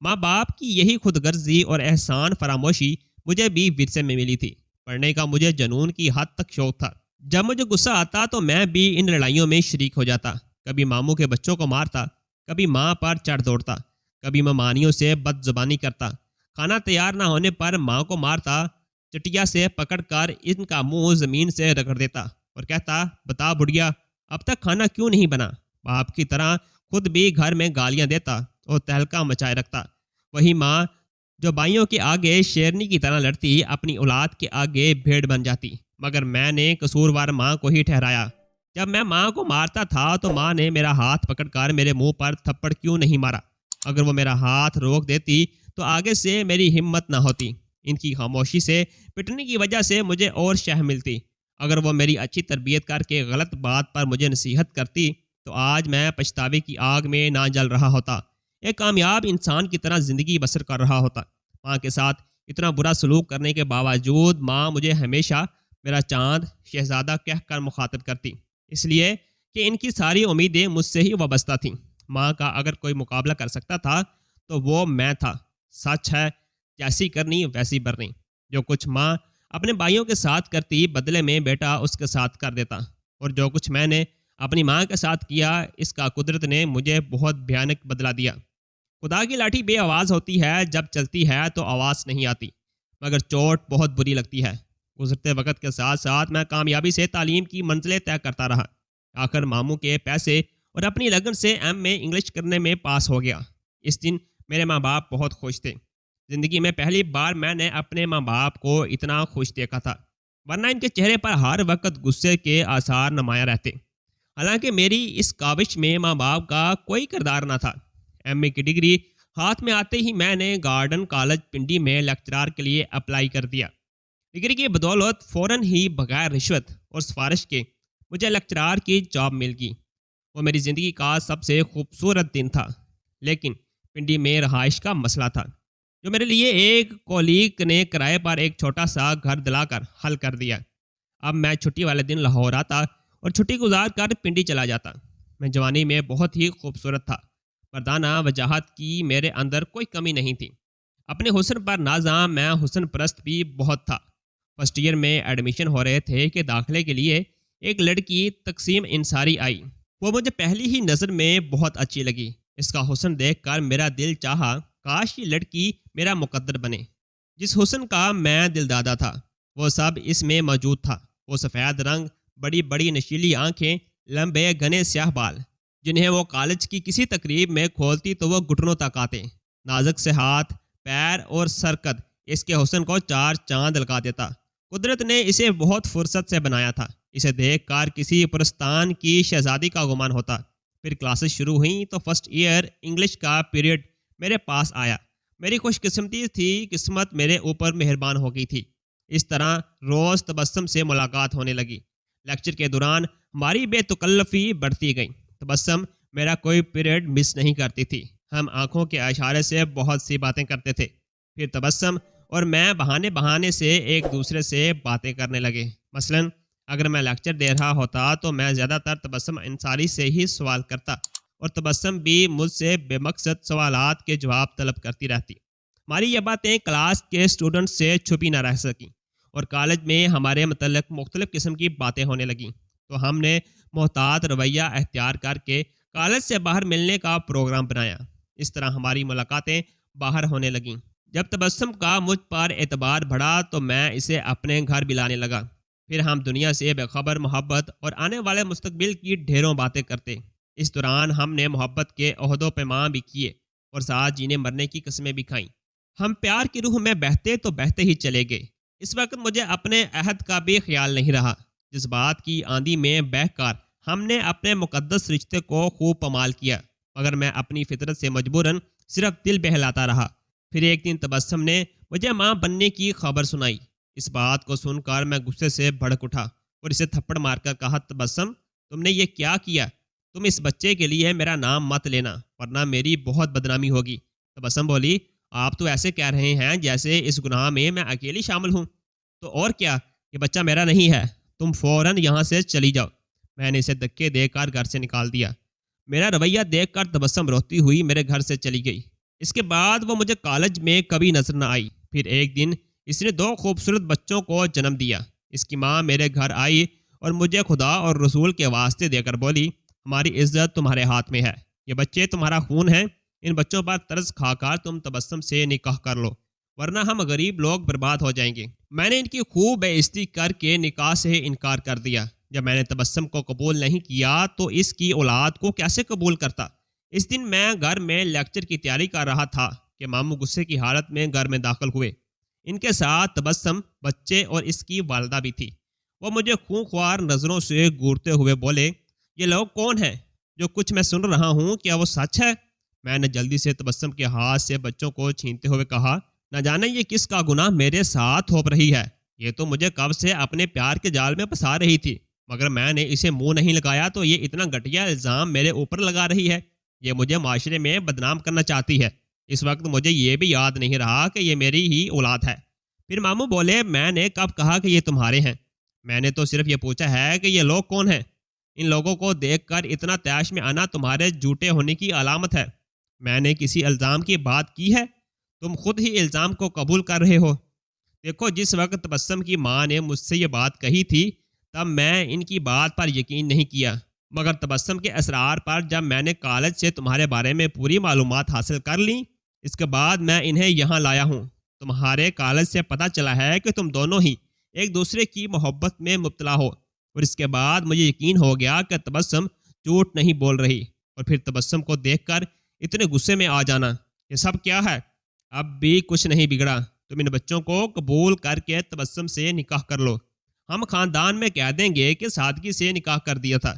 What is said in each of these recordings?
ماں باپ کی یہی خود غرضی اور احسان فراموشی مجھے بھی ورثے میں ملی تھی۔ پڑھنے کا مجھے جنون کی حد تک شوق تھا۔ جب مجھے غصہ آتا تو میں بھی ان لڑائیوں میں شریک ہو جاتا۔ کبھی ماموں کے بچوں کو مارتا، کبھی ماں پر چڑھ دوڑتا، کبھی ممانیوں سے بد زبانی کرتا۔ کھانا تیار نہ ہونے پر ماں کو مارتا، چٹیا سے پکڑ کر ان کا منہ زمین سے رگڑ دیتا اور کہتا، بتا بڑھیا اب تک کھانا کیوں نہیں بنا؟ باپ کی طرح خود بھی گھر میں گالیاں دیتا اور تہلکہ مچائے رکھتا۔ وہی ماں جو بھائیوں کے آگے شیرنی کی طرح لڑتی، اپنی اولاد کے آگے بھیڑ بن جاتی، مگر میں نے قصوروار ماں کو ہی ٹھہرایا۔ جب میں ماں کو مارتا تھا تو ماں نے میرا ہاتھ پکڑ کر میرے منہ پر تھپڑ کیوں نہیں مارا؟ اگر وہ میرا ہاتھ روک دیتی تو آگے سے میری ہمت نہ ہوتی۔ ان کی خاموشی سے پٹنے کی وجہ سے مجھے اور شہ ملتی۔ اگر وہ میری اچھی تربیت کر کے غلط بات پر مجھے نصیحت کرتی تو آج میں پچھتاوے کی آگ میں نہ جل رہا ہوتا، ایک کامیاب انسان کی طرح زندگی بسر کر رہا ہوتا۔ ماں کے ساتھ اتنا برا سلوک کرنے کے باوجود ماں مجھے ہمیشہ میرا چاند شہزادہ کہہ کر مخاطب کرتی، اس لیے کہ ان کی ساری امیدیں مجھ سے ہی وابستہ تھیں۔ ماں کا اگر کوئی مقابلہ کر سکتا تھا تو وہ میں تھا۔ سچ ہے، جیسی کرنی ویسی برنی۔ جو کچھ ماں اپنے بھائیوں کے ساتھ کرتی، بدلے میں بیٹا اس کے ساتھ کر دیتا، اور جو کچھ میں نے اپنی ماں کے ساتھ کیا، اس کا قدرت نے مجھے بہت بھیانک بدلہ دیا۔ خدا کی لاٹھی بے آواز ہوتی ہے، جب چلتی ہے تو آواز نہیں آتی، مگر چوٹ بہت بری لگتی ہے۔ گزرتے وقت کے ساتھ ساتھ میں کامیابی سے تعلیم کی منزلیں طے کرتا رہا۔ آخر ماموں کے پیسے اور اپنی لگن سے ایم اے انگلش کرنے میں پاس ہو گیا۔ اس دن میرے ماں باپ بہت خوش تھے۔ زندگی میں پہلی بار میں نے اپنے ماں باپ کو اتنا خوش دیکھا تھا، ورنہ ان کے چہرے پر ہر وقت غصے کے آثار نمایاں رہتے۔ حالانکہ میری اس کاوش میں ماں باپ کا کوئی کردار نہ تھا۔ ایم اے کی ڈگری ہاتھ میں آتے ہی میں نے گارڈن کالج پنڈی میں لیکچرار کے لیے اپلائی کر دیا۔ ڈگری کی بدولت فوراً ہی بغیر رشوت اور سفارش کے مجھے لیکچرار کی جاب مل گئی۔ وہ میری زندگی کا سب سے خوبصورت دن تھا، لیکن پنڈی میں رہائش کا مسئلہ تھا، جو میرے لیے ایک کولیگ نے کرائے پر ایک چھوٹا سا گھر دلا کر حل کر دیا۔ اب میں چھٹی والے دن لاہور آتا اور چھٹی گزار کر پنڈی چلا جاتا۔ میں جوانی میں بہت ہی خوبصورت تھا، مردانہ وجاہت کی میرے اندر کوئی کمی نہیں تھی۔ اپنے حسن پر نازاں میں حسن پرست بھی بہت تھا۔ فرسٹ ایئر میں ایڈمیشن ہو رہے تھے کہ داخلے کے لیے ایک لڑکی تقسیم انصاری آئی۔ وہ مجھے پہلی ہی نظر میں بہت اچھی لگی۔ اس کا حسن دیکھ کر میرا دل چاہا کاش یہ لڑکی میرا مقدر بنے۔ جس حسن کا میں دل دادا تھا وہ سب اس میں موجود تھا۔ وہ سفید رنگ، بڑی بڑی نشیلی آنکھیں، لمبے گھنے سیاہ بال، جنہیں وہ کالج کی کسی تقریب میں کھولتی تو وہ گھٹنوں تک آتے، نازک سے ہاتھ، پیر اور سرکد اس کے حسن کو چار چاند لگا دیتا۔ قدرت نے اسے بہت فرصت سے بنایا تھا۔ اسے دیکھ کر کسی پرستان کی شہزادی کا گمان ہوتا۔ پھر کلاسز شروع ہوئیں تو فرسٹ ایئر انگلش کا پیریڈ میرے پاس آیا۔ میری خوش قسمتی تھی، قسمت میرے اوپر مہربان ہو گئی تھی۔ اس طرح روز تبسم سے ملاقات ہونے لگی۔ لیکچر کے دوران ہماری بے تکلفی بڑھتی گئی۔ تبسم میرا کوئی پیریڈ مس نہیں کرتی تھی۔ ہم آنکھوں کے اشارے سے بہت سی باتیں کرتے تھے۔ پھر تبسم اور میں بہانے سے ایک دوسرے سے باتیں کرنے لگے۔ مثلاً اگر میں لیکچر دے رہا ہوتا تو میں زیادہ تر تبسم انصاری سے ہی سوال کرتا، اور تبسم بھی مجھ سے بے مقصد سوالات کے جواب طلب کرتی رہتی۔ ہماری یہ باتیں کلاس کے اسٹوڈنٹ سے چھپی نہ رہ سکیں، اور کالج میں ہمارے متعلق مختلف قسم کی باتیں ہونے لگیں، تو ہم نے محتاط رویہ اختیار کر کے کالج سے باہر ملنے کا پروگرام بنایا۔ اس طرح ہماری ملاقاتیں باہر ہونے لگیں۔ جب تبسم کا مجھ پر اعتبار بڑھا تو میں اسے اپنے گھر بلانے لگا۔ پھر ہم دنیا سے بے خبر محبت اور آنے والے مستقبل کی ڈھیروں باتیں کرتے۔ اس دوران ہم نے محبت کے عہد و پیمان بھی کیے اور ساتھ جینے مرنے کی قسمیں بھی کھائیں۔ ہم پیار کی روح میں بہتے تو بہتے ہی چلے گئے۔ اس وقت مجھے اپنے عہد کا بھی خیال نہیں رہا۔ جس بات کی آندھی میں بہہ کر ہم نے اپنے مقدس رشتے کو خوب پامال کیا، مگر میں اپنی فطرت سے مجبوراً صرف دل بہلاتا رہا۔ پھر ایک دن تبسم نے مجھے ماں بننے کی خبر سنائی۔ اس بات کو سن کر میں غصے سے بھڑک اٹھا اور اسے تھپڑ مار کر کہا، تبسم تم نے یہ کیا کیا؟ تم اس بچے کے لیے میرا نام مت لینا، ورنہ میری بہت بدنامی ہوگی۔ تبسم بولی، آپ تو ایسے کہہ رہے ہیں جیسے اس گناہ میں میں اکیلی شامل ہوں۔ تو اور کیا، یہ بچہ میرا نہیں ہے، تم فوراً یہاں سے چلی جاؤ۔ میں نے اسے دھکے دے کر گھر سے نکال دیا۔ میرا رویہ دیکھ کر تبسم روتی ہوئی میرے گھر سے چلی گئی۔ اس کے بعد وہ مجھے کالج میں کبھی نظر نہ آئی۔ پھر ایک دن اس نے 2 خوبصورت بچوں کو جنم دیا۔ اس کی ماں میرے گھر آئی اور مجھے خدا اور رسول کے واسطے دے کر بولی، ہماری عزت تمہارے ہاتھ میں ہے، یہ بچے تمہارا خون ہیں، ان بچوں پر ترس کھا کر تم تبسم سے نکاح کر لو، ورنہ ہم غریب لوگ برباد ہو جائیں گے۔ میں نے ان کی خوب بے عزتی کر کے نکاح سے انکار کر دیا۔ جب میں نے تبسم کو قبول نہیں کیا تو اس کی اولاد کو کیسے قبول کرتا؟ اس دن میں گھر میں لیکچر کی تیاری کر رہا تھا کہ ماموں غصے کی حالت میں گھر میں داخل ہوئے۔ ان کے ساتھ تبسم، بچے اور اس کی والدہ بھی تھی۔ وہ مجھے خونخوار نظروں سے گورتے ہوئے بولے، یہ لوگ کون ہیں؟ جو کچھ میں سن رہا ہوں کیا وہ سچ ہے؟ میں نے جلدی سے تبسم کے ہاتھ سے بچوں کو چھینتے ہوئے کہا، نہ جانے یہ کس کا گناہ میرے ساتھ تھوپ رہی ہے، یہ تو مجھے کب سے اپنے پیار کے جال میں پھنسا رہی تھی، مگر میں نے اسے منہ نہیں لگایا تو یہ اتنا گھٹیا الزام میرے اوپر لگا رہی ہے۔ یہ مجھے معاشرے میں بدنام کرنا چاہتی ہے۔ اس وقت مجھے یہ بھی یاد نہیں رہا کہ یہ میری ہی اولاد ہے۔ پھر ماموں بولے، میں نے کب کہا کہ یہ تمہارے ہیں؟ میں نے تو صرف یہ پوچھا ہے کہ یہ لوگ کون ہیں؟ ان لوگوں کو دیکھ کر اتنا تیش میں آنا تمہارے جھوٹے ہونے کی علامت ہے۔ میں نے کسی الزام کی بات کی ہے؟ تم خود ہی الزام کو قبول کر رہے ہو۔ دیکھو، جس وقت تبسم کی ماں نے مجھ سے یہ بات کہی تھی تب میں ان کی بات پر یقین نہیں کیا، مگر تبسم کے اسرار پر جب میں نے کالج سے تمہارے بارے میں پوری معلومات حاصل کر لیں، اس کے بعد میں انہیں یہاں لایا ہوں۔ تمہارے کالج سے پتہ چلا ہے کہ تم دونوں ہی ایک دوسرے کی محبت میں مبتلا ہو، اور اس کے بعد مجھے یقین ہو گیا کہ تبسم جھوٹ نہیں بول رہی۔ اور پھر تبسم کو دیکھ کر اتنے غصے میں آ جانا، یہ سب کیا ہے؟ اب بھی کچھ نہیں بگڑا، تم ان بچوں کو قبول کر کے تبسم سے نکاح کر لو۔ ہم خاندان میں کہہ دیں گے کہ سادگی سے نکاح کر دیا تھا،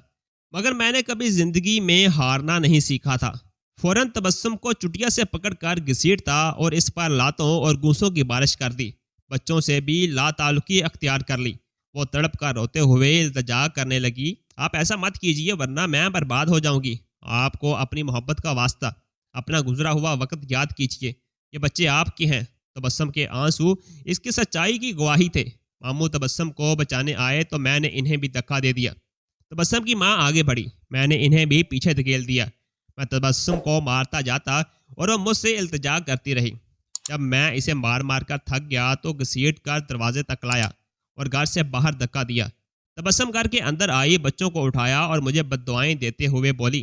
مگر میں نے کبھی زندگی میں ہارنا نہیں سیکھا تھا۔ فوراً تبسم کو چٹیا سے پکڑ کر گھسیٹتا اور اس پر لاتوں اور گوسوں کی بارش کر دی۔ بچوں سے بھی لا تعلقی اختیار کر لی۔ وہ تڑپ کر روتے ہوئے التجا کرنے لگی، آپ ایسا مت کیجیے ورنہ میں برباد ہو جاؤں گی۔ آپ کو اپنی محبت کا واسطہ، اپنا گزرا ہوا وقت یاد کیجیے، یہ بچے آپ کے ہیں۔ تبسم کے آنسو اس کی سچائی کی گواہی تھے۔ ماموں تبسم کو بچانے آئے تو میں نے انہیں بھی دھکا دے دیا۔ تبسم کی ماں آگے بڑھی، میں نے انہیں بھی پیچھے دھکیل دیا۔ میں تبسم کو مارتا جاتا اور وہ مجھ سے التجا کرتی رہی۔ جب میں اسے مار مار کر تھک گیا تو گھسیٹ کر دروازے تک لایا اور گھر سے باہر دھکا دیا۔ تبسم گھر کے اندر آئی، بچوں کو اٹھایا اور مجھے بددعائیں دیتے ہوئے بولی،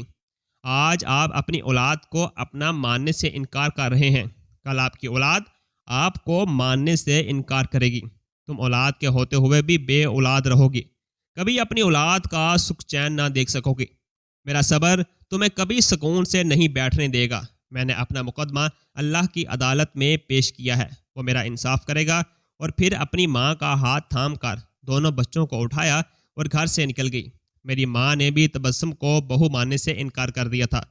آج آپ اپنی اولاد کو اپنا ماننے سے انکار کر رہے ہیں، کل آپ کی اولاد آپ کو ماننے سے انکار کرے گی۔ تم اولاد کے ہوتے ہوئے بھی بے اولاد رہو گی، کبھی اپنی اولاد کا سکھ چین نہ دیکھ سکو گی۔ میرا صبر تمہیں کبھی سکون سے نہیں بیٹھنے دے گا۔ میں نے اپنا مقدمہ اللہ کی عدالت میں پیش کیا ہے، وہ میرا انصاف کرے گا۔ اور پھر اپنی ماں کا ہاتھ تھام کر دونوں بچوں کو اٹھایا اور گھر سے نکل گئی۔ میری ماں نے بھی تبسم کو بہو ماننے سے انکار کر دیا تھا۔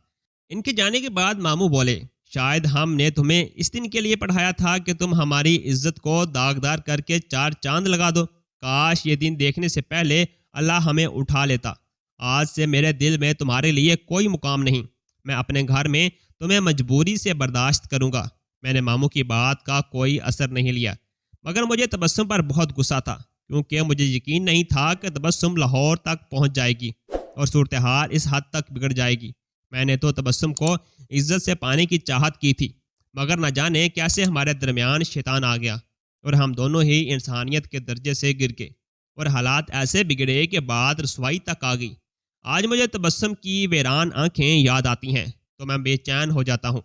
ان کے جانے کے بعد ماموں بولے، شاید ہم نے تمہیں اس دن کے لیے پڑھایا تھا کہ تم ہماری عزت کو داغدار کر کے 4 چاند لگا دو۔ کاش یہ دن دیکھنے سے پہلے اللہ ہمیں اٹھا لیتا۔ آج سے میرے دل میں تمہارے لیے کوئی مقام نہیں۔ میں اپنے گھر میں تمہیں مجبوری سے برداشت کروں گا۔ میں نے ماموں کی بات کا کوئی اثر نہیں لیا، مگر مجھے تبسم پر بہت غصہ تھا، کیونکہ مجھے یقین نہیں تھا کہ تبسم لاہور تک پہنچ جائے گی اور صورتحال اس حد تک بگڑ جائے گی۔ میں نے تو تبسم کو عزت سے پانے کی چاہت کی تھی، مگر نہ جانے کیسے ہمارے درمیان شیطان آ گیا اور ہم دونوں ہی انسانیت کے درجے سے گر گئے اور حالات ایسے بگڑے کہ بات رسوائی تک آ گئی۔ آج مجھے تبسم کی ویران آنکھیں یاد آتی ہیں تو میں بے چین ہو جاتا ہوں۔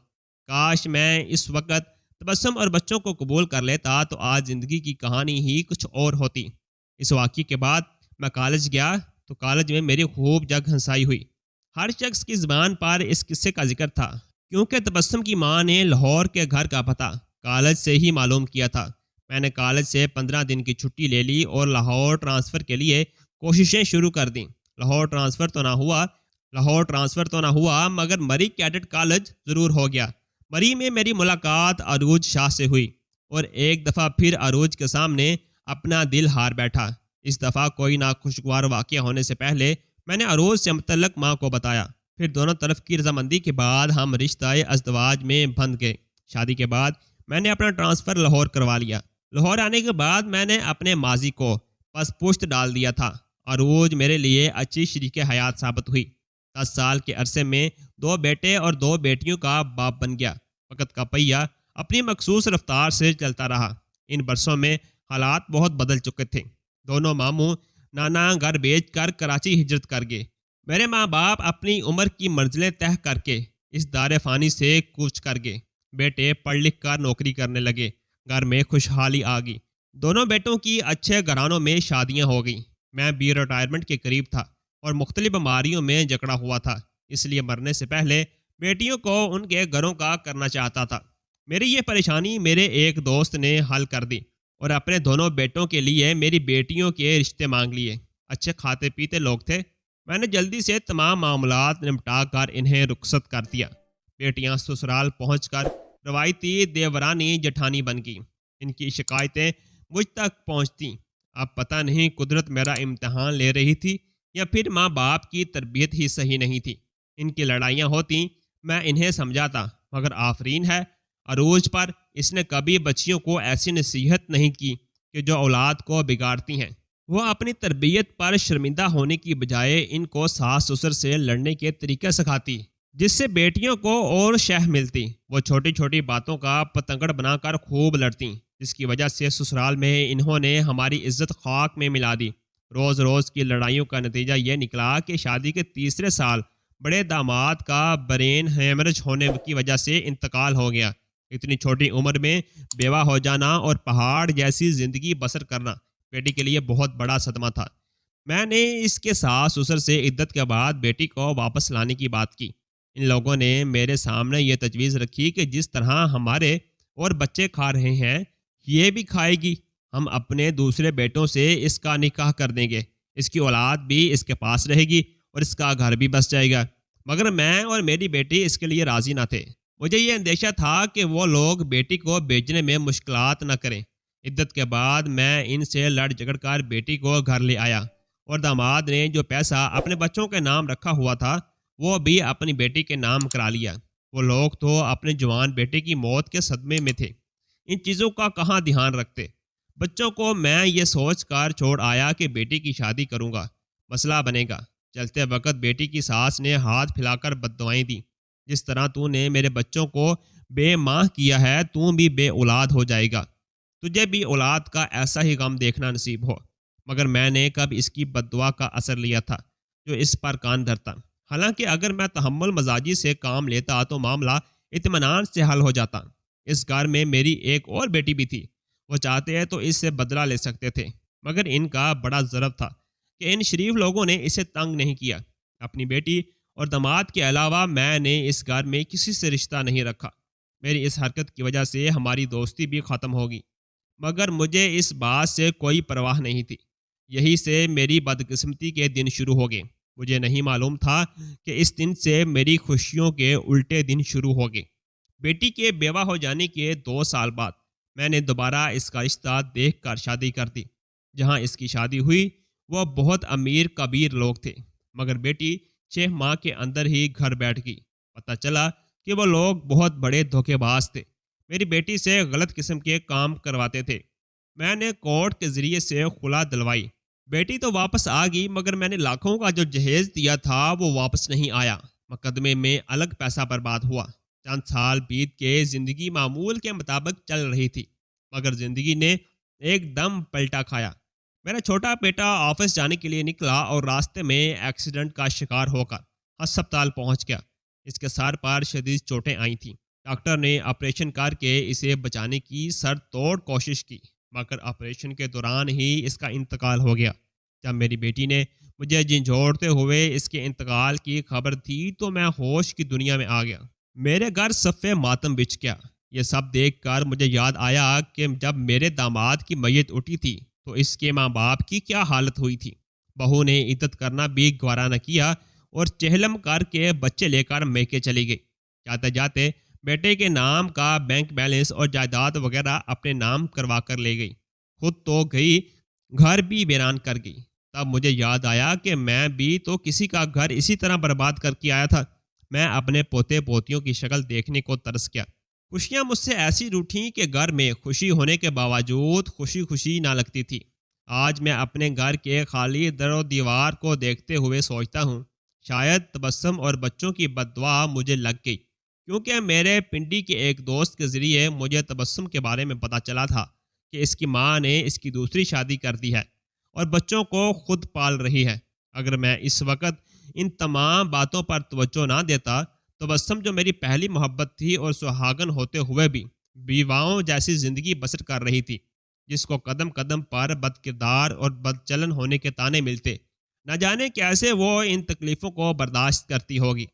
کاش میں اس وقت تبسم اور بچوں کو قبول کر لیتا تو آج زندگی کی کہانی ہی کچھ اور ہوتی۔ اس واقعے کے بعد میں کالج گیا تو کالج میں میری خوب جگ ہنسائی ہوئی۔ ہر شخص کی زبان پر اس قصے کا ذکر تھا، کیونکہ تبسم کی ماں نے لاہور کے گھر کا پتہ کالج سے ہی معلوم کیا تھا۔ میں نے کالج سے 15 دن کی چھٹی لے لی اور لاہور ٹرانسفر کے لیے کوششیں شروع کر دیں۔ لاہور ٹرانسفر تو نہ ہوا مگر مری کیڈٹ کالج ضرور ہو گیا۔ مری میں میری ملاقات عروج شاہ سے ہوئی اور ایک دفعہ پھر عروج کے سامنے اپنا دل ہار بیٹھا۔ اس دفعہ کوئی ناخوشگوار واقعہ ہونے سے پہلے میں نے عروج سے متعلق ماں کو بتایا۔ پھر دونوں طرف کی رضامندی کے بعد ہم رشتہ ازدواج میں بندھ گئے۔ شادی کے بعد میں نے اپنا ٹرانسفر لاہور کروا لیا۔ لاہور آنے کے بعد میں نے اپنے ماضی کو پس پشت ڈال دیا تھا۔ عروج میرے لیے اچھی شریک حیات ثابت ہوئی۔ 10 سال کے عرصے میں 2 بیٹے اور 2 بیٹیوں کا باپ بن گیا وقت کا پہیہ اپنی مخصوص رفتار سے چلتا رہا۔ ان برسوں میں حالات بہت بدل چکے تھے۔ دونوں ماموں نانا گھر بیچ کر کراچی ہجرت کر گئے۔ میرے ماں باپ اپنی عمر کی منزلیں طے کر کے اس دار فانی سے کوچ کر گئے۔ بیٹے پڑھ لکھ کر نوکری کرنے لگے۔ گھر میں خوشحالی آ گئی۔ دونوں بیٹوں کی اچھے گھرانوں میں شادیاں ہو گئیں۔ میں بھی ریٹائرمنٹ کے قریب تھا اور مختلف بیماریوں میں جکڑا ہوا تھا، اس لیے مرنے سے پہلے بیٹیوں کو ان کے گھروں کا کرنا چاہتا تھا۔ میری یہ پریشانی میرے ایک دوست نے حل کر دی اور اپنے دونوں بیٹوں کے لیے میری بیٹیوں کے رشتے مانگ لیے۔ اچھے کھاتے پیتے لوگ تھے۔ میں نے جلدی سے تمام معاملات نمٹا کر انہیں رخصت کر دیا۔ بیٹیاں سسرال پہنچ کر روایتی دیورانی جٹھانی بن گئیں۔ ان کی شکایتیں مجھ تک پہنچتیں۔ اب پتہ نہیں قدرت میرا امتحان لے رہی تھی یا پھر ماں باپ کی تربیت ہی صحیح نہیں تھی۔ ان کی لڑائیاں ہوتیں، میں انہیں سمجھاتا، مگر آفرین ہے، عروج پر اس نے کبھی بچیوں کو ایسی نصیحت نہیں کی کہ جو اولاد کو بگاڑتی ہیں۔ وہ اپنی تربیت پر شرمندہ ہونے کی بجائے ان کو ساس سسر سے لڑنے کے طریقے سکھاتی، جس سے بیٹیوں کو اور شہ ملتی۔ وہ چھوٹی چھوٹی باتوں کا پتنگڑ بنا کر خوب لڑتی، جس کی وجہ سے سسرال میں انہوں نے ہماری عزت خاک میں ملا دی۔ روز روز کی لڑائیوں کا نتیجہ یہ نکلا کہ شادی کے تیسرے سال بڑے داماد کا برین ہیمرج ہونے کی وجہ سے انتقال ہو گیا۔ اتنی چھوٹی عمر میں بیوہ ہو جانا اور پہاڑ جیسی زندگی بسر کرنا بیٹی کے لیے بہت بڑا صدمہ تھا۔ میں نے اس کے ساس سسر سے عدت کے بعد بیٹی کو واپس لانے کی بات کی۔ ان لوگوں نے میرے سامنے یہ تجویز رکھی کہ جس طرح ہمارے اور بچے کھا رہے ہیں یہ بھی کھائے گی۔ ہم اپنے دوسرے بیٹوں سے اس کا نکاح کر دیں گے، اس کی اولاد بھی اس کے پاس رہے گی اور اس کا گھر بھی بس جائے گا۔ مگر میں اور میری بیٹی اس کے لیے راضی نہ تھے۔ مجھے یہ اندیشہ تھا کہ وہ لوگ بیٹی کو بیچنے میں مشکلات نہ کریں۔ عدت کے بعد میں ان سے لڑ جھگڑ کر بیٹی کو گھر لے آیا اور داماد نے جو پیسہ اپنے بچوں کے نام رکھا ہوا تھا وہ بھی اپنی بیٹی کے نام کرا لیا۔ وہ لوگ تو اپنے جوان بیٹے کی موت کے صدمے میں تھے، ان چیزوں کا کہاں دھیان رکھتے۔ بچوں کو میں یہ سوچ کر چھوڑ آیا کہ بیٹی کی شادی کروں گا، مسئلہ بنے گا۔ چلتے وقت بیٹی کی ساس نے ہاتھ پھیلا کر بددعائیں دیں، جس طرح تو نے میرے بچوں کو بے ماں کیا ہے تو بھی بے اولاد ہو جائے گا، تجھے بھی اولاد کا ایسا ہی غم دیکھنا نصیب ہو۔ مگر میں نے کب اس کی بددعا کا اثر لیا تھا جو اس پر کان دھرتا۔ حالانکہ اگر میں تحمل مزاجی سے کام لیتا تو معاملہ اطمینان سے حل ہو جاتا۔ اس گھر میں میری ایک اور بیٹی بھی تھی، وہ چاہتے تو اس سے بدلہ لے سکتے تھے، مگر ان کا بڑا ضرب تھا کہ ان شریف لوگوں نے اسے تنگ نہیں کیا۔ اپنی بیٹی اور داماد کے علاوہ میں نے اس گھر میں کسی سے رشتہ نہیں رکھا۔ میری اس حرکت کی وجہ سے ہماری دوستی بھی ختم ہوگی، مگر مجھے اس بات سے کوئی پرواہ نہیں تھی۔ یہی سے میری بدقسمتی کے دن شروع ہو گئے۔ مجھے نہیں معلوم تھا کہ اس دن سے میری خوشیوں کے الٹے دن شروع ہو گئے۔ بیٹی کے بیوہ ہو جانے کے 2 سال بعد میں نے دوبارہ اس کا رشتہ دیکھ کر شادی کر دی۔ جہاں اس کی شادی ہوئی وہ بہت امیر کبیر لوگ تھے، مگر بیٹی 6 ماہ کے اندر ہی گھر بیٹھ گئی۔ پتہ چلا کہ وہ لوگ بہت بڑے دھوکے باز تھے، میری بیٹی سے غلط قسم کے کام کرواتے تھے۔ میں نے کورٹ کے ذریعے سے خلا دلوائی۔ بیٹی تو واپس آ گئی، مگر میں نے لاکھوں کا جو جہیز دیا تھا وہ واپس نہیں آیا۔ مقدمے میں الگ پیسہ برباد ہوا۔ چند سال بیت کے زندگی معمول کے مطابق چل رہی تھی، مگر زندگی نے ایک دم پلٹا کھایا۔ میرا چھوٹا بیٹا آفس جانے کے لیے نکلا اور راستے میں ایکسیڈنٹ کا شکار ہو کر ہسپتال پہنچ گیا۔ اس کے سر پر شدید چوٹیں آئی تھیں۔ ڈاکٹر نے آپریشن کر کے اسے بچانے کی سر توڑ کوشش کی، مگر آپریشن کے دوران ہی اس کا انتقال ہو گیا۔ جب میری بیٹی نے مجھے جھنجھوڑتے ہوئے اس کے انتقال کی خبر دی تو میں ہوش کی دنیا میں آ گیا۔ میرے گھر صفِ ماتم بچھ گیا۔ یہ سب دیکھ کر مجھے یاد آیا کہ جب میرے داماد کی میت اٹھی تھی تو اس کے ماں باپ کی کیا حالت ہوئی تھی۔ بہو نے عدت کرنا بھی گوارا نہ کیا اور چہلم کر کے بچے لے کر میکے چلی گئی۔ جاتے جاتے بیٹے کے نام کا بینک بیلنس اور جائیداد وغیرہ اپنے نام کروا کر لے گئی، خود تو گئی، گھر بھی ویران کر گئی۔ تب مجھے یاد آیا کہ میں بھی تو کسی کا گھر اسی طرح برباد کر کے آیا تھا۔ میں اپنے پوتے پوتیوں کی شکل دیکھنے کو ترس گیا۔ خوشیاں مجھ سے ایسی روٹھیں کہ گھر میں خوشی ہونے کے باوجود خوشی خوشی نہ لگتی تھی۔ آج میں اپنے گھر کے خالی در و دیوار کو دیکھتے ہوئے سوچتا ہوں، شاید تبسم اور بچوں کی بددعا مجھے لگ گئی۔ کیونکہ میرے پنڈی کے ایک دوست کے ذریعے مجھے تبسم کے بارے میں پتہ چلا تھا کہ اس کی ماں نے اس کی دوسری شادی کر دی ہے اور بچوں کو خود پال رہی ہے۔ اگر میں اس وقت ان تمام باتوں پر توجہ نہ دیتا، تبسم جو میری پہلی محبت تھی اور سہاگن ہوتے ہوئے بھی بیواؤں جیسی زندگی بسر کر رہی تھی، جس کو قدم قدم پر بد کردار اور بد چلن ہونے کے طعنے ملتے، نہ جانے کیسے وہ ان تکلیفوں کو برداشت کرتی ہوگی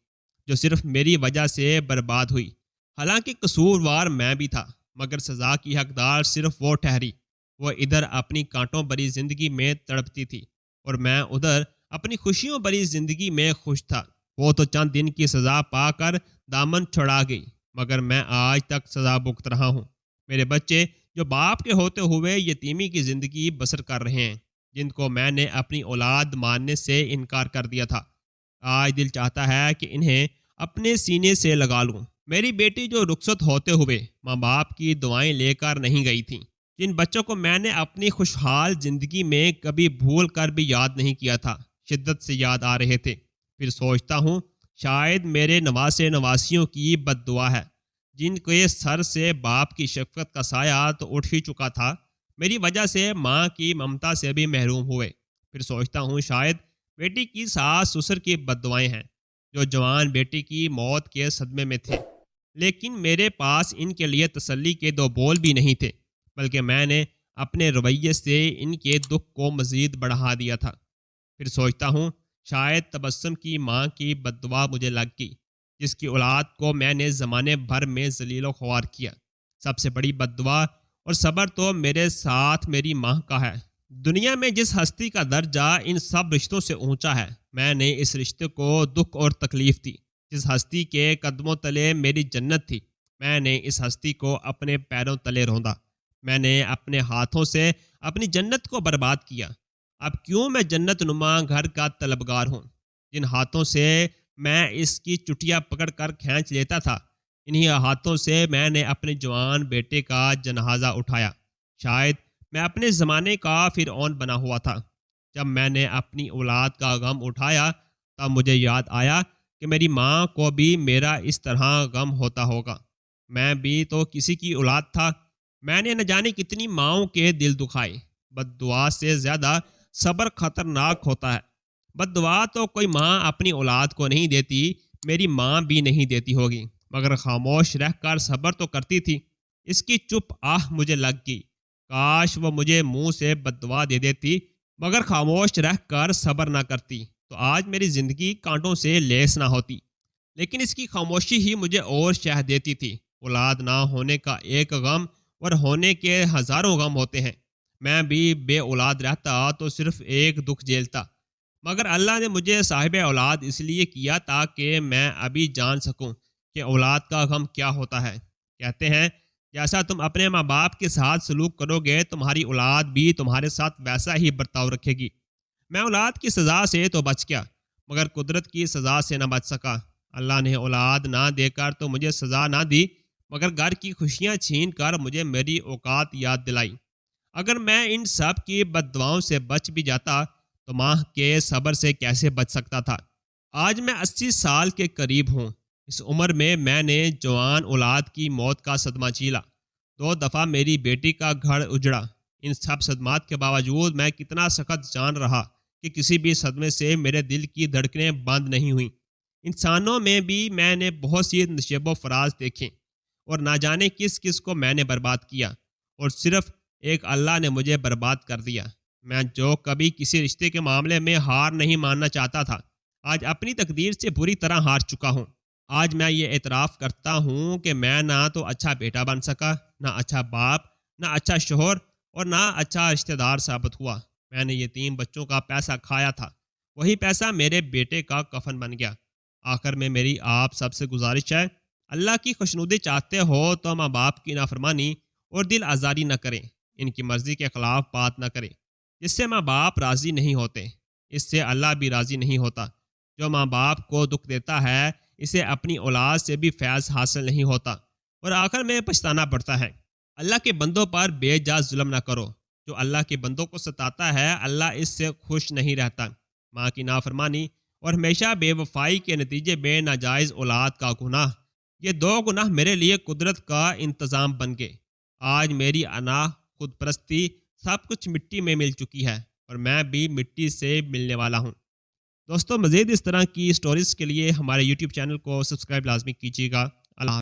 جو صرف میری وجہ سے برباد ہوئی۔ حالانکہ قصوروار میں بھی تھا، مگر سزا کی حقدار صرف وہ ٹھہری۔ وہ ادھر اپنی کانٹوں بھری زندگی میں تڑپتی تھی اور میں ادھر اپنی خوشیوں بھری زندگی میں خوش تھا۔ وہ تو چند دن کی سزا پا کر دامن چھڑا گئی، مگر میں آج تک سزا بھگت رہا ہوں۔ میرے بچے جو باپ کے ہوتے ہوئے یتیمی کی زندگی بسر کر رہے ہیں، جن کو میں نے اپنی اولاد ماننے سے انکار کر دیا تھا، آج دل چاہتا ہے کہ انہیں اپنے سینے سے لگا لوں۔ میری بیٹی جو رخصت ہوتے ہوئے ماں باپ کی دعائیں لے کر نہیں گئی تھی، جن بچوں کو میں نے اپنی خوشحال زندگی میں کبھی بھول کر بھی یاد نہیں کیا تھا، شدت سے یاد آ رہے تھے۔ پھر سوچتا ہوں شاید میرے نواسے نواسیوں کی بد دعا ہے، جن کے سر سے باپ کی شفقت کا سایہ تو اٹھ ہی چکا تھا، میری وجہ سے ماں کی ممتا سے بھی محروم ہوئے۔ پھر سوچتا ہوں شاید بیٹی کی ساس سسر کی بد دعائیں ہیں، جو جوان بیٹی کی موت کے صدمے میں تھے، لیکن میرے پاس ان کے لیے تسلی کے دو بول بھی نہیں تھے، بلکہ میں نے اپنے رویے سے ان کے دکھ کو مزید بڑھا دیا تھا۔ پھر سوچتا ہوں شاید تبسم کی ماں کی بد دعا مجھے لگ گئی، جس کی اولاد کو میں نے زمانے بھر میں ذلیل و خوار کیا۔ سب سے بڑی بد دعا اور صبر تو میرے ساتھ میری ماں کا ہے۔ دنیا میں جس ہستی کا درجہ ان سب رشتوں سے اونچا ہے، میں نے اس رشتے کو دکھ اور تکلیف دی۔ جس ہستی کے قدموں تلے میری جنت تھی، میں نے اس ہستی کو اپنے پیروں تلے روندا۔ میں نے اپنے ہاتھوں سے اپنی جنت کو برباد کیا۔ اب کیوں میں جنت نما گھر کا طلبگار ہوں؟ جن ہاتھوں سے میں اس کی چٹیا پکڑ کر کھینچ لیتا تھا، انہی ہاتھوں سے میں نے اپنے جوان بیٹے کا جنازہ اٹھایا۔ شاید میں اپنے زمانے کا فرعون بنا ہوا تھا۔ جب میں نے اپنی اولاد کا غم اٹھایا، تب مجھے یاد آیا کہ میری ماں کو بھی میرا اس طرح غم ہوتا ہوگا۔ میں بھی تو کسی کی اولاد تھا۔ میں نے نہ جانے کتنی ماؤں کے دل دکھائے۔ بد دعا سے زیادہ صبر خطرناک ہوتا ہے۔ بد دعا تو کوئی ماں اپنی اولاد کو نہیں دیتی، میری ماں بھی نہیں دیتی ہوگی، مگر خاموش رہ کر صبر تو کرتی تھی۔ اس کی چپ مجھے لگ گئی۔ کاش وہ مجھے منہ سے بد دعا دے دیتی، مگر خاموش رہ کر صبر نہ کرتی، تو آج میری زندگی کانٹوں سے لیس نہ ہوتی۔ لیکن اس کی خاموشی ہی مجھے اور شہ دیتی تھی۔ اولاد نہ ہونے کا ایک غم اور ہونے کے ہزاروں غم ہوتے ہیں۔ میں بھی بے اولاد رہتا تو صرف ایک دکھ جھیلتا، مگر اللہ نے مجھے صاحب اولاد اس لیے کیا تاکہ میں ابھی جان سکوں کہ اولاد کا غم کیا ہوتا ہے۔ کہتے ہیں جیسا تم اپنے ماں باپ کے ساتھ سلوک کرو گے، تمہاری اولاد بھی تمہارے ساتھ ویسا ہی برتاؤ رکھے گی۔ میں اولاد کی سزا سے تو بچ گیا، مگر قدرت کی سزا سے نہ بچ سکا۔ اللہ نے اولاد نہ دے کر تو مجھے سزا نہ دی، مگر گھر کی خوشیاں چھین کر مجھے میری اوقات یاد دلائی۔ اگر میں ان سب کی بد دعاؤں سے بچ بھی جاتا تو ماں کے صبر سے کیسے بچ سکتا تھا؟ آج میں 80 سال کے قریب ہوں۔ اس عمر میں میں نے جوان اولاد کی موت کا صدمہ جھیلا، 2 دفعہ میری بیٹی کا گھر اجڑا۔ ان سب صدمات کے باوجود میں کتنا سخت جان رہا کہ کسی بھی صدمے سے میرے دل کی دھڑکنیں بند نہیں ہوئیں۔ انسانوں میں بھی میں نے بہت سی نشیب و فراز دیکھیں، اور نہ جانے کس کس کو میں نے برباد کیا، اور صرف ایک اللہ نے مجھے برباد کر دیا۔ میں جو کبھی کسی رشتے کے معاملے میں ہار نہیں ماننا چاہتا تھا، آج اپنی تقدیر سے بری طرح ہار چکا ہوں۔ آج میں یہ اعتراف کرتا ہوں کہ میں نہ تو اچھا بیٹا بن سکا، نہ اچھا باپ، نہ اچھا شوہر، اور نہ اچھا رشتہ دار ثابت ہوا۔ میں نے یتیم بچوں کا پیسہ کھایا تھا، وہی پیسہ میرے بیٹے کا کفن بن گیا۔ آخر میں میری آپ سب سے گزارش ہے، اللہ کی خوشنودی چاہتے ہو تو ماں باپ کی نافرمانی اور دل آزاری نہ کریں، ان کی مرضی کے خلاف بات نہ کریں۔ جس سے ماں باپ راضی نہیں ہوتے، اس سے اللہ بھی راضی نہیں ہوتا۔ جو ماں باپ کو دکھ دیتا ہے، اسے اپنی اولاد سے بھی فیض حاصل نہیں ہوتا، اور آخر میں پچھتانا پڑتا ہے۔ اللہ کے بندوں پر بے جا ظلم نہ کرو۔ جو اللہ کے بندوں کو ستاتا ہے، اللہ اس سے خوش نہیں رہتا۔ ماں کی نافرمانی اور ہمیشہ بے وفائی کے نتیجے میں ناجائز اولاد کا گناہ یہ 2 گناہ میرے لیے قدرت کا انتظام بن گئے۔ آج میری انا، خود پرستی، سب کچھ مٹی میں مل چکی ہے اور میں بھی مٹی سے ملنے والا ہوں۔ دوستو، مزید اس طرح کی سٹوریز کے لیے ہمارے یوٹیوب چینل کو سبسکرائب لازمی کیجیے گا۔ اللہ